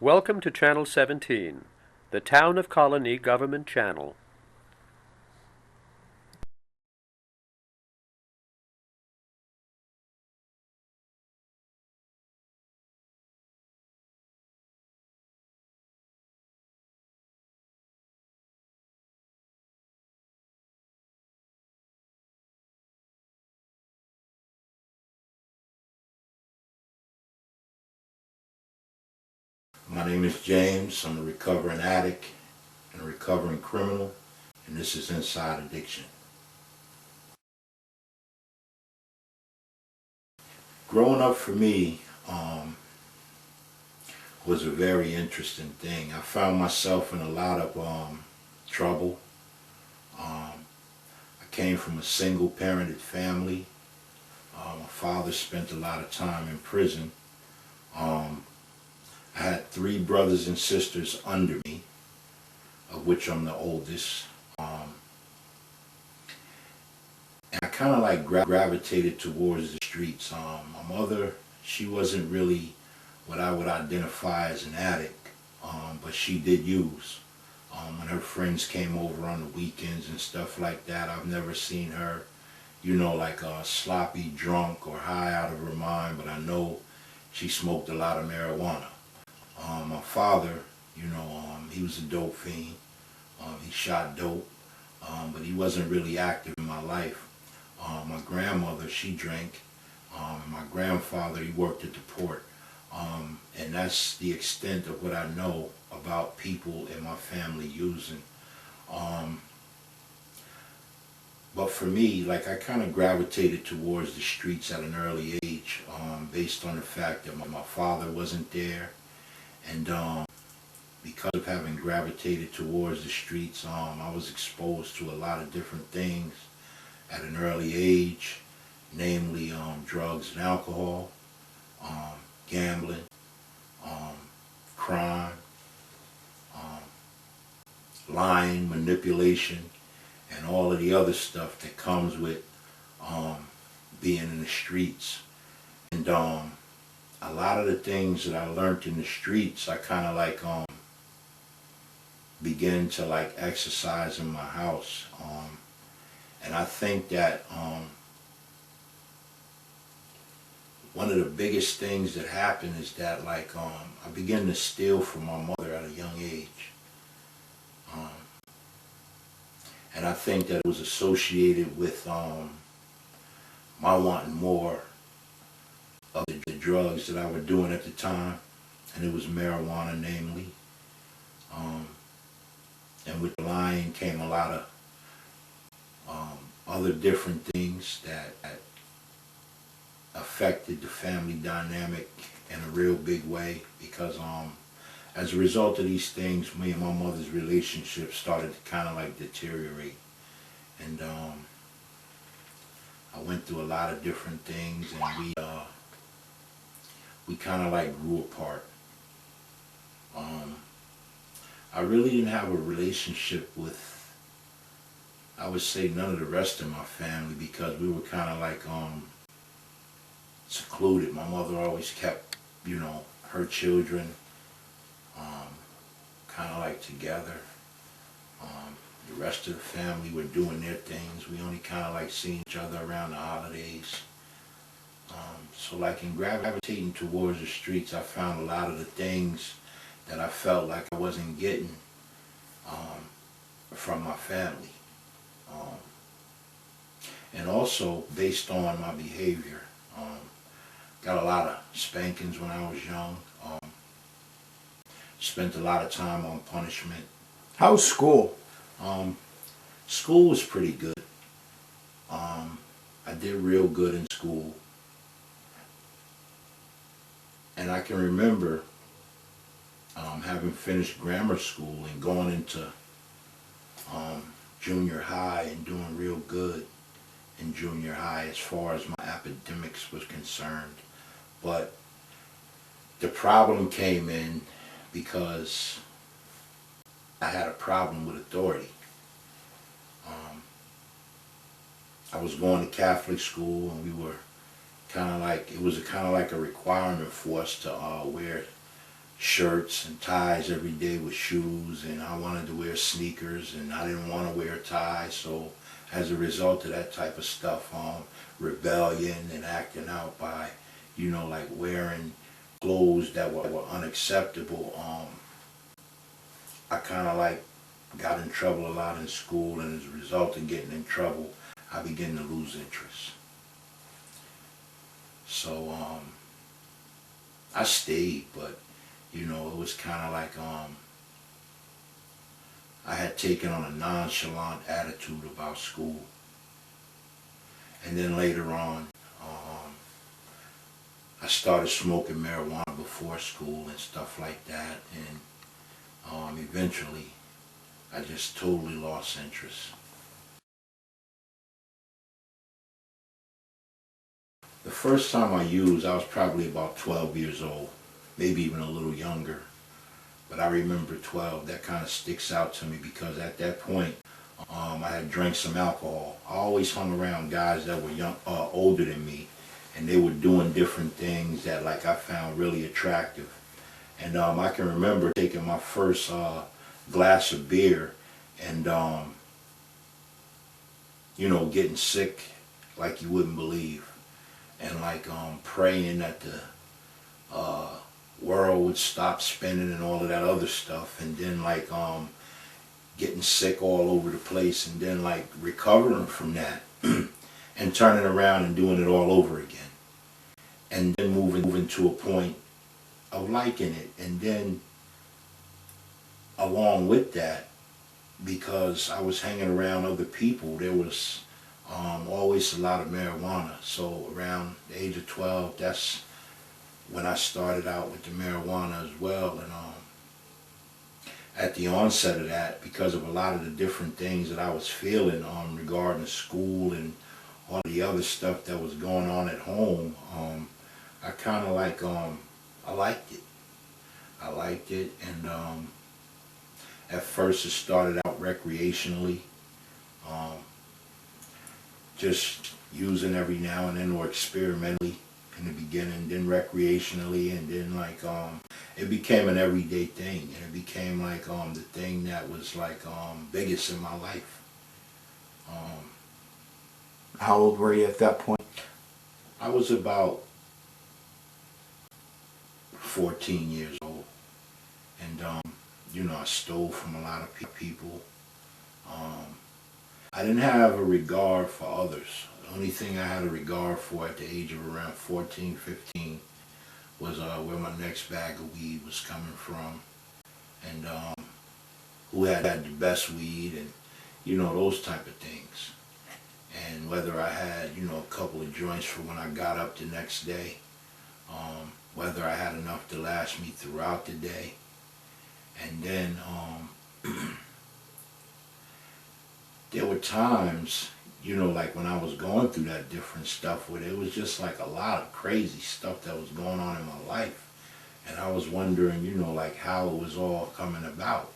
Welcome to Channel 17, the Town of Colonie Government Channel. My name is James. I'm a recovering addict and a recovering criminal, and this is Inside Addiction. Growing up for me was a very interesting thing. I found myself in a lot of trouble. I came from a single-parented family. My father spent a lot of time in prison. Um, I had three brothers and sisters under me, of which I'm the oldest. And I kind of like gravitated towards the streets. My mother, she wasn't really what I would identify as an addict, but she did use. When her friends came over on the weekends and stuff like that, I've never seen her, like sloppy drunk or high out of her mind, but I know she smoked a lot of marijuana. My father, he was a dope fiend. He shot dope, but he wasn't really active in my life. My grandmother, she drank. My grandfather, he worked at the port. And that's the extent of what I know about people in my family using. But for me, like I kind of gravitated towards the streets at an early age, based on the fact that my father wasn't there. And because of having gravitated towards the streets, I was exposed to a lot of different things at an early age, namely drugs and alcohol, gambling, crime, lying, manipulation, and all of the other stuff that comes with being in the streets. And a lot of the things that I learned in the streets, I kind of like began to like exercise in my house. And I think that one of the biggest things that happened is that like I began to steal from my mother at a young age. Um, and I think that it was associated with my wanting more of the drugs that I was doing at the time, and it was marijuana namely. Um, and with the lying came a lot of other different things that affected the family dynamic in a real big way, because as a result of these things, me and my mother's relationship started to kind of like deteriorate. And I went through a lot of different things, and we kind of like grew apart. Um, I really didn't have a relationship with, I would say, none of the rest of my family, because we were kind of like secluded. My mother always kept, her children kind of like together. The rest of the family were doing their things. We only kind of like seeing each other around the holidays. So like in gravitating towards the streets, I found a lot of the things that I felt like I wasn't getting from my family. Um, and also based on my behavior. Got a lot of spankings when I was young. Spent a lot of time on punishment. How's school? Um, School was pretty good. I did real good in school. And I can remember having finished grammar school and going into junior high and doing real good in junior high as far as my academics was concerned. But the problem came in because I had a problem with authority. I was going to Catholic school, and we were kind of like, it was kind of like a requirement for us to wear, shirts and ties every day with shoes, and I wanted to wear sneakers, and I didn't want to wear a tie. So as a result of that type of stuff, rebellion and acting out by, like wearing clothes that were unacceptable, I kind of like got in trouble a lot in school, and as a result of getting in trouble, I began to lose interest. So I stayed, but it was kind of like I had taken on a nonchalant attitude about school. And then later on, I started smoking marijuana before school and stuff like that, and eventually I just totally lost interest. The first time I used, I was probably about 12 years old, maybe even a little younger. But I remember 12, that kind of sticks out to me because at that point, I had drank some alcohol. I always hung around guys that were older than me, and they were doing different things that like I found really attractive. And I can remember taking my first glass of beer and, getting sick like you wouldn't believe. And like praying that the world would stop spinning and all of that other stuff. And then like getting sick all over the place, and then like recovering from that and turning around and doing it all over again. And then moving to a point of liking it. And then along with that, because I was hanging around other people, there was always a lot of marijuana. So around the age of 12, that's when I started out with the marijuana as well. And at the onset of that, because of a lot of the different things that I was feeling regarding school and all the other stuff that was going on at home, I kind of like, I liked it. I liked it, and at first it started out recreationally, just using every now and then or experimentally in the beginning, then recreationally, and then like it became an everyday thing, and it became like the thing that was like biggest in my life. How old were you at that point? I was about 14 years old, and I stole from a lot of people. I didn't have a regard for others. The only thing I had a regard for at the age of around 14, 15 was where my next bag of weed was coming from, and who had the best weed, and those type of things. And whether I had a couple of joints for when I got up the next day, whether I had enough to last me throughout the day. And then there were times, like when I was going through that different stuff, where there was just like a lot of crazy stuff that was going on in my life. And I was wondering, like how it was all coming about.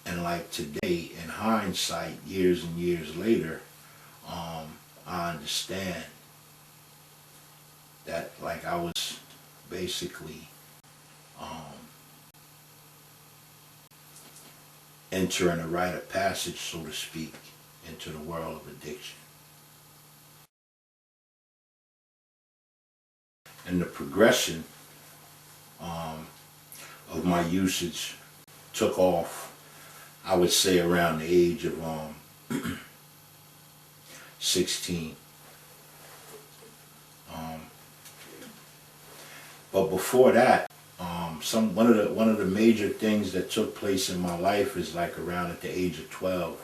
And like today, in hindsight, years and years later, I understand that like I was basically entering a rite of passage, so to speak, into the world of addiction. And the progression of my usage took off, I would say, around the age of 16. But before that, one of the major things that took place in my life is like around at the age of 12.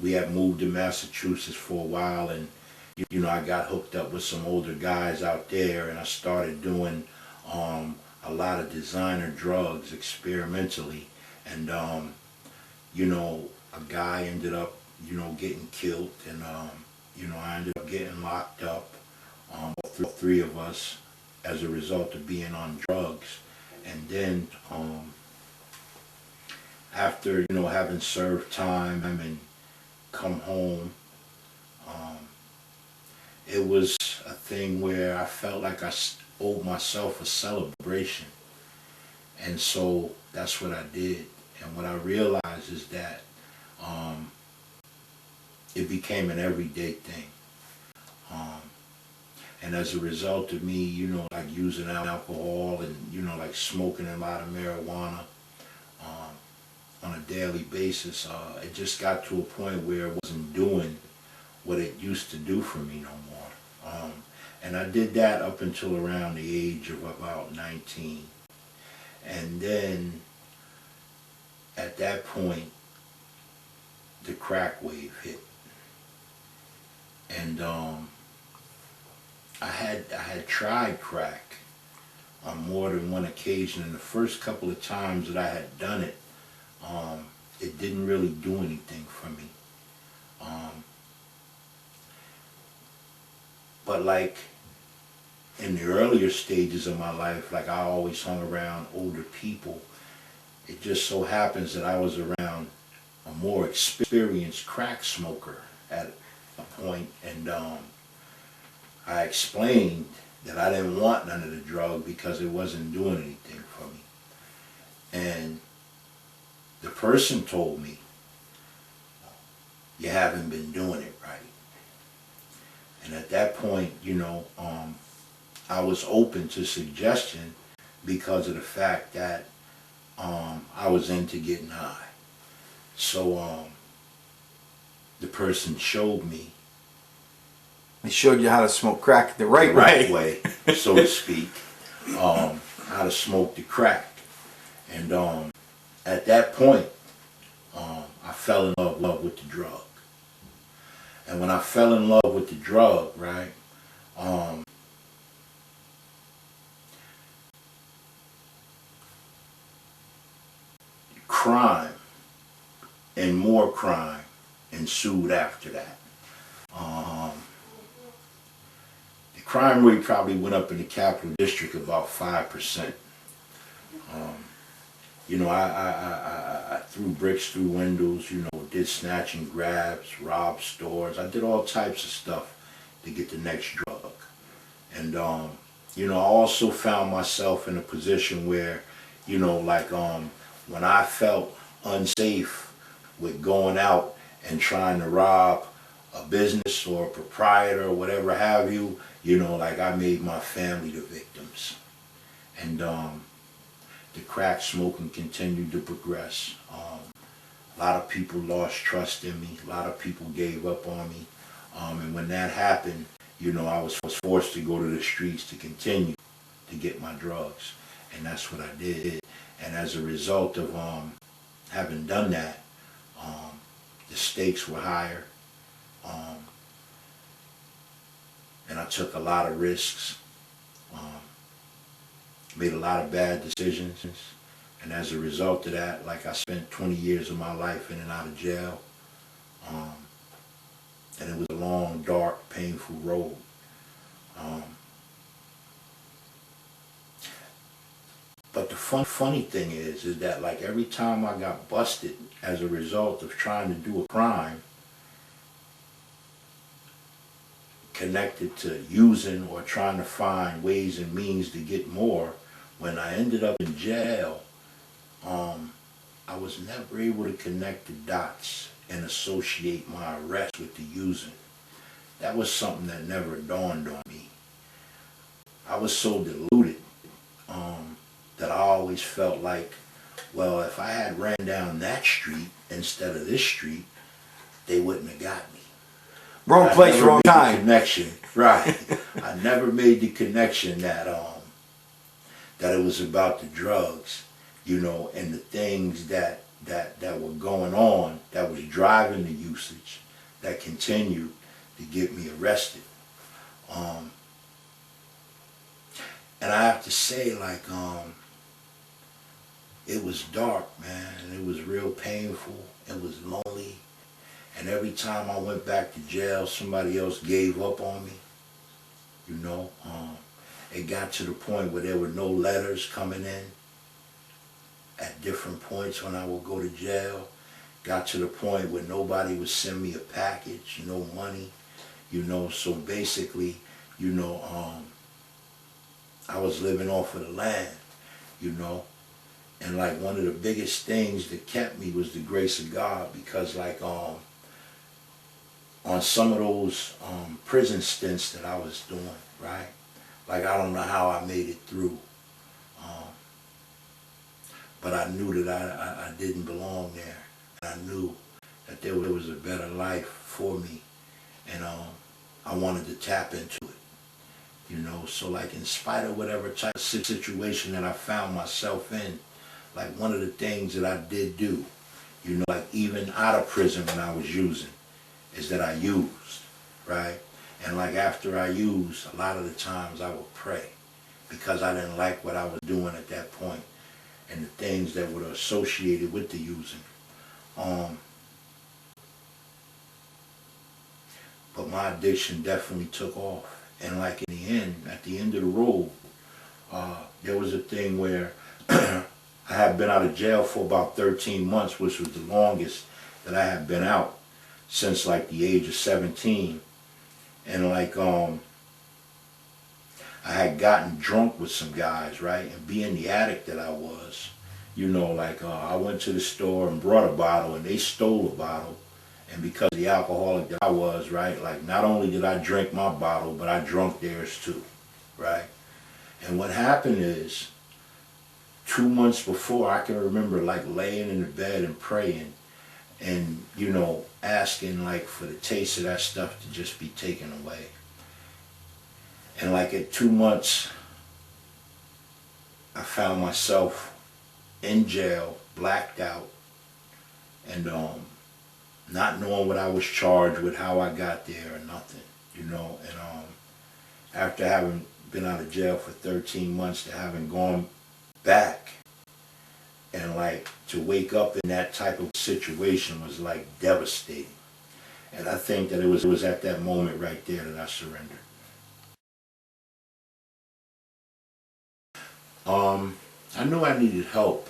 We had moved to Massachusetts for a while, and I got hooked up with some older guys out there, and I started doing a lot of designer drugs experimentally, and a guy ended up getting killed, and I ended up getting locked up, three of us, as a result of being on drugs. And then after having served time and come home, it was a thing where I felt like I owed myself a celebration, And so that's what I did. And what I realized is that it became an everyday thing. Um, and as a result of me, like using alcohol and, like smoking a lot of marijuana um, on a daily basis, it just got to a point where it wasn't doing what it used to do for me no more. And I did that up until around the age of about 19. And then at that point, the crack wave hit. And I had tried crack on more than one occasion, and the first couple of times that I had done it, it didn't really do anything for me. But like in the earlier stages of my life, like I always hung around older people. It just so happens that I was around a more experienced crack smoker at a point, and I explained that I didn't want none of the drug because it wasn't doing anything for me. And the person told me, you haven't been doing it right. And at that point, I was open to suggestion because of the fact that I was into getting high. So the person showed me. They showed you how to smoke crack the right way, so to speak, how to smoke the crack. And at that point, I fell in love with the drug. And when I fell in love with the drug, right, crime and more crime ensued after that. The crime rate probably went up in the Capital District about 5%. I threw bricks through windows, did snatch and grabs, robbed stores. I did all types of stuff to get the next drug. And, I also found myself in a position where, when I felt unsafe with going out and trying to rob a business or a proprietor or whatever have you, I made my family the victims. And the crack smoking continued to progress. A lot of people lost trust in me. A lot of people gave up on me. And when that happened, I was forced to go to the streets to continue to get my drugs. And that's what I did. And as a result of having done that, the stakes were higher. And I took a lot of risks. Made a lot of bad decisions. And as a result of that, like I spent 20 years of my life in and out of jail. And it was a long, dark, painful road. But the funny thing is that like every time I got busted as a result of trying to do a crime connected to using or trying to find ways and means to get more, when I ended up in jail, I was never able to connect the dots and associate my arrest with the using. That was something that never dawned on me. I was so deluded that I always felt like, well, if I had ran down that street instead of this street, they wouldn't have got me. Wrong place, wrong time. Connection, right? I never made the connection that it was about the drugs, and the things that were going on that was driving the usage that continued to get me arrested. And I have to say, like, it was dark, man, and it was real painful. It was lonely. And every time I went back to jail, somebody else gave up on me. It got to the point where there were no letters coming in at different points when I would go to jail. Got to the point where nobody would send me a package, no money, So basically, I was living off of the land, And like one of the biggest things that kept me was the grace of God, because like on some of those prison stints that I was doing, right? Like I don't know how I made it through, um, but I knew that I didn't belong there. And I knew that there was a better life for me, and I wanted to tap into it. You know, so like in spite of whatever type of situation that I found myself in, like one of the things that I did do, you know, like even out of prison when I was using, is that I used, right? And like after I used, a lot of the times I would pray, because I didn't like what I was doing at that point and the things that were associated with the using. But my addiction definitely took off. And like in the end, at the end of the road, there was a thing where I had been out of jail for about 13 months, which was the longest that I had been out since like the age of 17. And like I had gotten drunk with some guys, right? And being the addict that I was, you know, like I went to the store and brought a bottle and they stole a bottle. And because of the alcoholic that I was, right, like not only did I drink my bottle, but I drunk theirs too, right? And what happened is, 2 months before, I can remember like laying in the bed and praying and, you know, asking like for the taste of that stuff to just be taken away. And like at 2 months, I found myself in jail, blacked out, and not knowing what I was charged with, how I got there or nothing, you know. And after having been out of jail for 13 months, to having gone back and like to wake up in that type of situation was like devastating. And I think that it was at that moment right there that I surrendered. I knew I needed help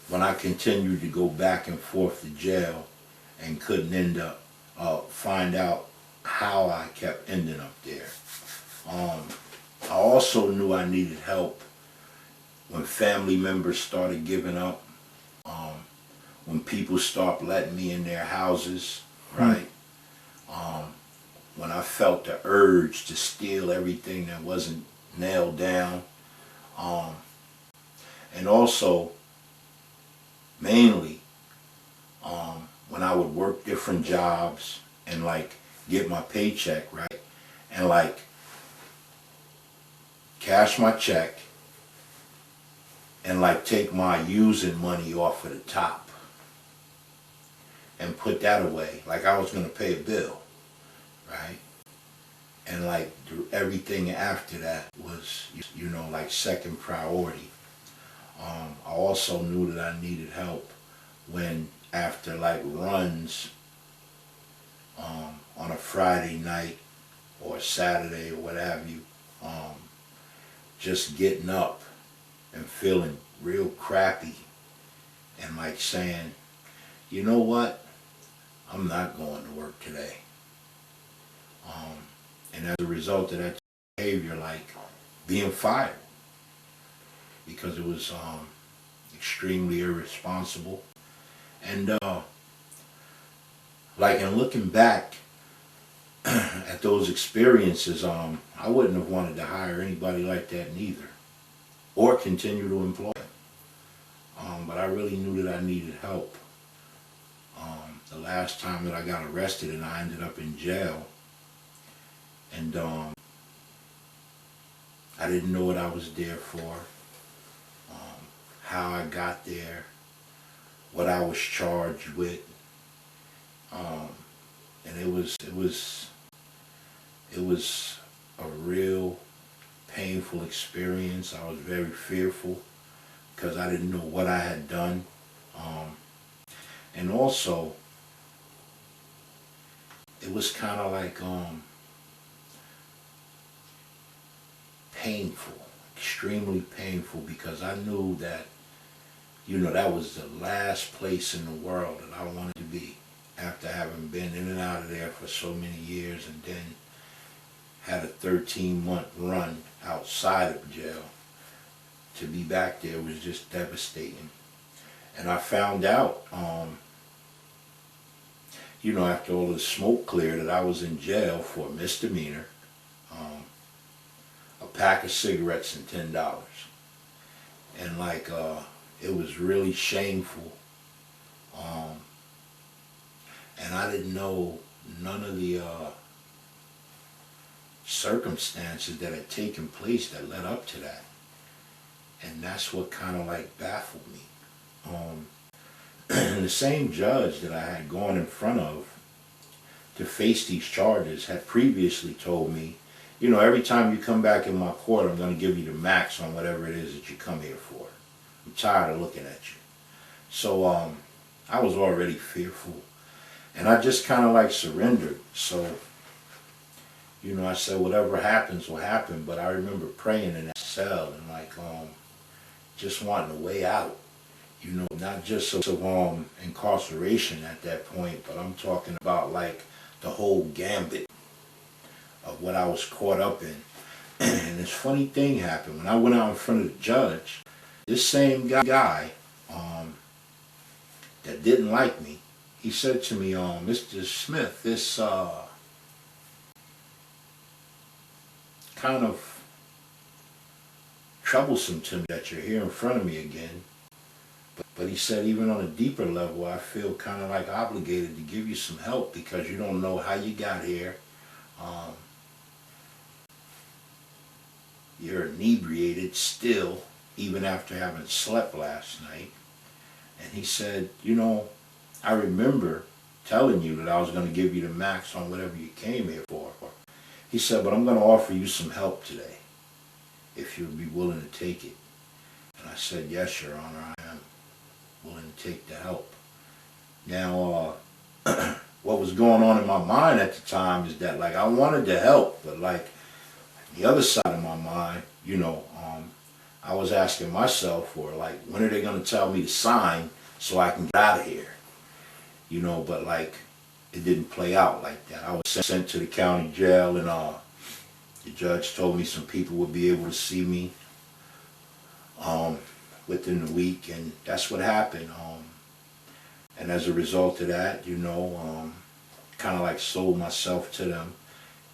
when I continued to go back and forth to jail and couldn't end up, find out how I kept ending up there. I also knew I needed help when family members started giving up, when people stopped letting me in their houses, right? When I felt the urge to steal everything that wasn't nailed down. And also, mainly, when I would work different jobs and like get my paycheck, right? And like cash my check and like take my using money off of the top and put that away like I was gonna pay a bill, right? And like everything after that was, you know, like second priority. I also knew that I needed help when after like runs on a Friday night or Saturday or what have you, just getting up and feeling real crappy and like saying, you know what, I'm not going to work today. And as a result of that behavior, like being fired, because it was extremely irresponsible. And like in looking back at those experiences, I wouldn't have wanted to hire anybody like that neither, or continue to employ them. But I really knew that I needed help. The last time that I got arrested and I ended up in jail, and I didn't know what I was there for, how I got there, what I was charged with, and it was a real painful experience. I was very fearful because I didn't know what I had done, and also it was kind of like painful, extremely painful, because I knew that, you know, that was the last place in the world that I wanted to be after having been in and out of there for so many years, and then had a 13-month run outside of jail. to be back there was just devastating. And I found out, you know, after all the smoke cleared, that I was in jail for a misdemeanor, a pack of cigarettes and $10. And like, it was really shameful. And I didn't know none of the circumstances that had taken place that led up to that. And that's what kind of like baffled me. And the same judge that I had gone in front of to face these charges had previously told me, you know, every time you come back in my court, I'm going to give you the max on whatever it is that you come here for. I'm tired of looking at you. So I was already fearful. And I just kind of like surrendered. So, you know, I said, whatever happens will happen. But I remember praying in that cell and like just wanting a way out. You know, not just of incarceration at that point, but I'm talking about like the whole gambit of what I was caught up in. And this funny thing happened. When I went out in front of the judge, this same guy that didn't like me, he said to me, Mr. Smith, this kind of troublesome to me that you're here in front of me again. But he said, even on a deeper level, I feel kind of like obligated to give you some help because you don't know how you got here. You're inebriated still, even after having slept last night. And he said, you know, I remember telling you that I was going to give you the max on whatever you came here for. He said, but I'm going to offer you some help today, if you'd be willing to take it. And I said, yes, Your Honor, I am willing to take the help. Now, what was going on in my mind at the time is that, like, I wanted to help, but, like, the other side of my mind, you know, I was asking myself for, like, when are they going to tell me to sign so I can get out of here? You know, but, like, it didn't play out like that. I was sent to the county jail, and the judge told me some people would be able to see me within the week, and that's what happened. And as a result of that, you know, kind of like sold myself to them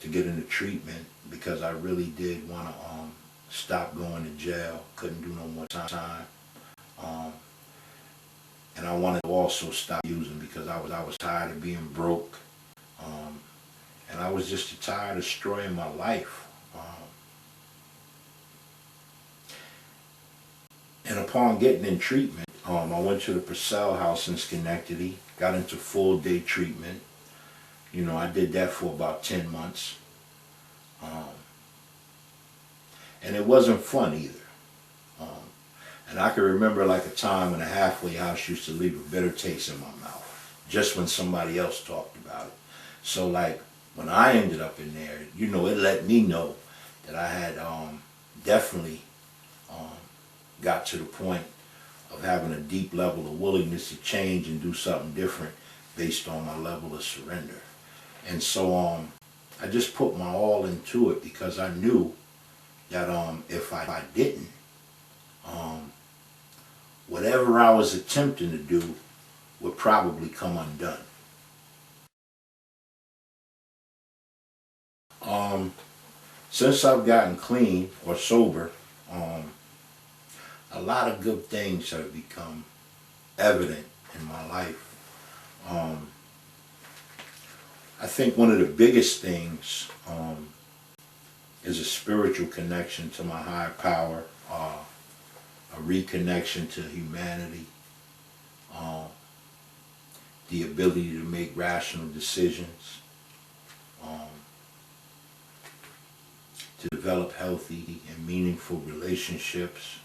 to get into treatment because I really did want to stop going to jail. Couldn't do no more time. And I wanted to also stop using because I was tired of being broke. And I was just tired of destroying my life. And upon getting in treatment, I went to the Purcell House in Schenectady, got into full day treatment. You know, I did that for about 10 months. And it wasn't fun either. And I can remember like a time when a halfway house used to leave a bitter taste in my mouth, just when somebody else talked about it. So like when I ended up in there, you know, it let me know that I had definitely got to the point of having a deep level of willingness to change and do something different based on my level of surrender. And so I just put my all into it because I knew that if I didn't, whatever I was attempting to do would probably come undone. Since I've gotten clean or sober, a lot of good things have become evident in my life. I think one of the biggest things is a spiritual connection to my higher power, a reconnection to humanity, the ability to make rational decisions, to develop healthy and meaningful relationships,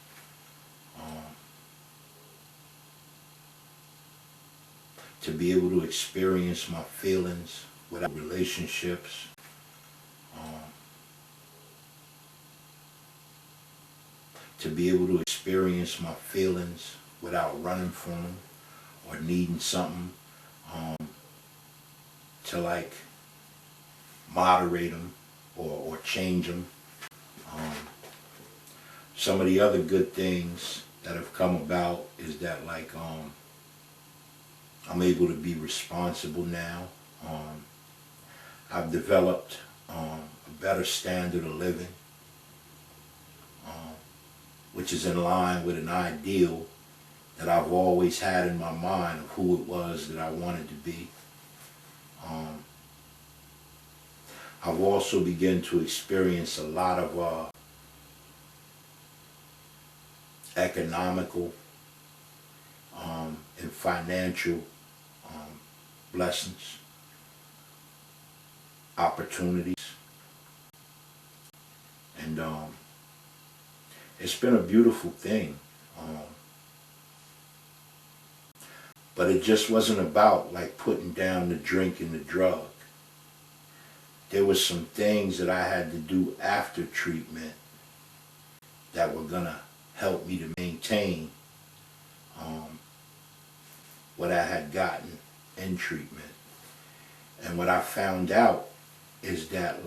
to be able to experience my feelings without relationships, to be able to experience my feelings without running from them or needing something to like moderate them or change them. some of the other good things that have come about is that I'm able to be responsible now. I've developed a better standard of living, um, which is in line with an ideal that I've always had in my mind of who it was that I wanted to be. I've also begun to experience a lot of economical and financial blessings, opportunities, and it's been a beautiful thing. But it just wasn't about like putting down the drink and the drug. There was some things that I had to do after treatment that were gonna help me to maintain what I had gotten in treatment. And what I found out is that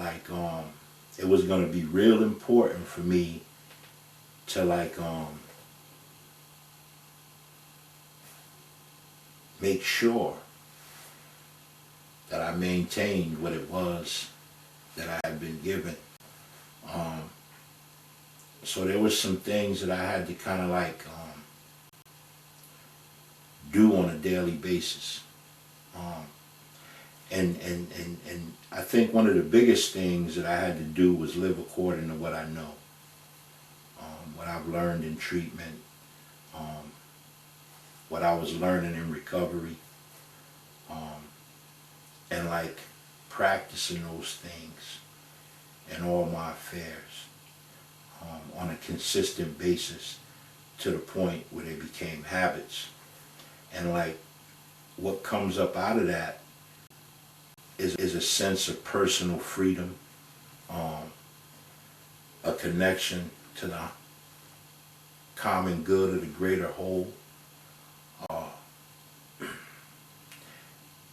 it was gonna be real important for me to make sure that I maintained what it was that I had been given. So there was some things that I had to kind of do on a daily basis. And I think one of the biggest things that I had to do was live according to what I know, what I've learned in treatment, what I was learning in recovery, and practicing those things in all my affairs on a consistent basis to the point where they became habits. And what comes up out of that is a sense of personal freedom, a connection to the common good of the greater whole,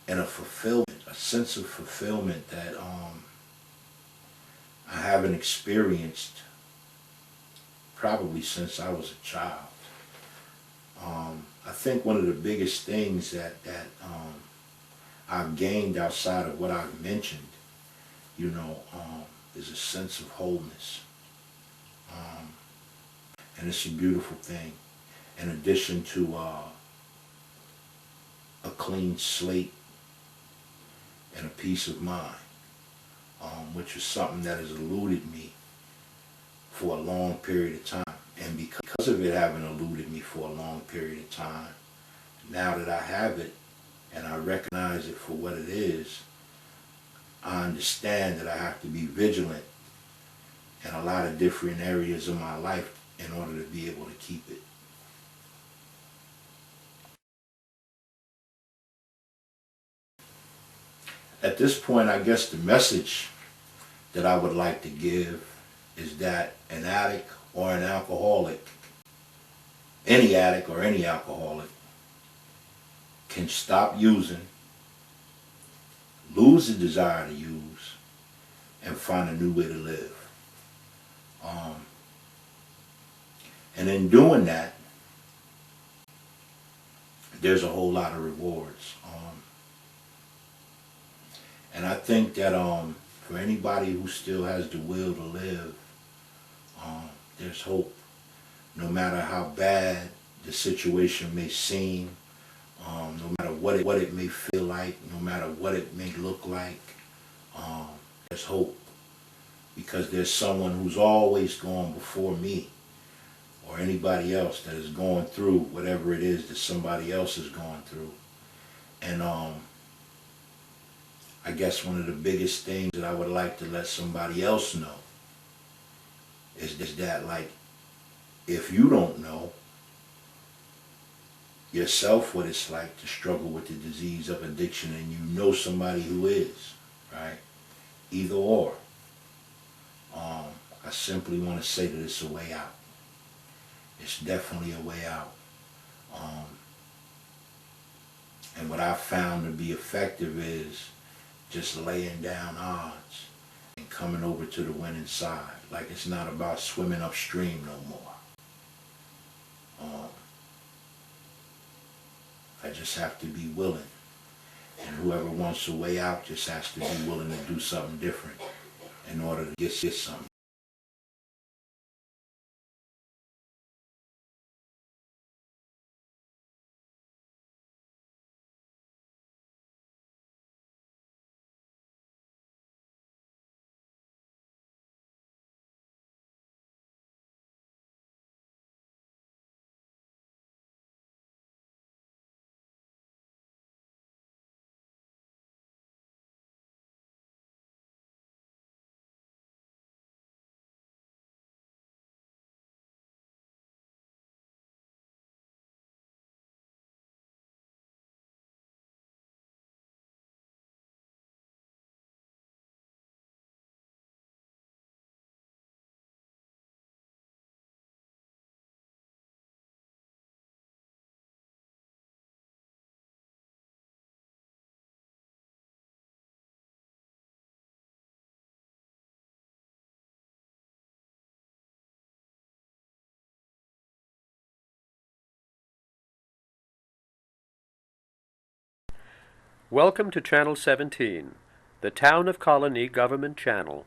and a fulfillment, a sense of fulfillment that I haven't experienced probably since I was a child. I think one of the biggest things that I've gained outside of what I've mentioned, is a sense of wholeness. And it's a beautiful thing. In addition to a clean slate and a peace of mind, which is something that has eluded me for a long period of time. And because of it having eluded me for a long period of time, now that I have it and I recognize it for what it is, I understand that I have to be vigilant in a lot of different areas of my life in order to be able to keep it. At this point, I guess the message that I would like to give is that an addict or an alcoholic, any addict or any alcoholic, can stop using, lose the desire to use, and find a new way to live. And in doing that, there's a whole lot of rewards. And I think that for anybody who still has the will to live, there's hope. No matter how bad the situation may seem, no matter what it may feel like, no matter what it may look like, there's hope. Because there's someone who's always gone before me, or anybody else that is going through whatever it is that somebody else is going through. And I guess one of the biggest things that I would like to let somebody else know is that if you don't know yourself what it's like to struggle with the disease of addiction and you know somebody who is, right? Either or. I simply want to say that it's a way out. It's definitely a way out. And what I've found to be effective is just laying down odds and and coming over to the winning side. Like it's not about swimming upstream no more. I just have to be willing. And whoever wants a way out just has to be willing to do something different in order to get something. Welcome to Channel 17, the Town of Colonie Government Channel.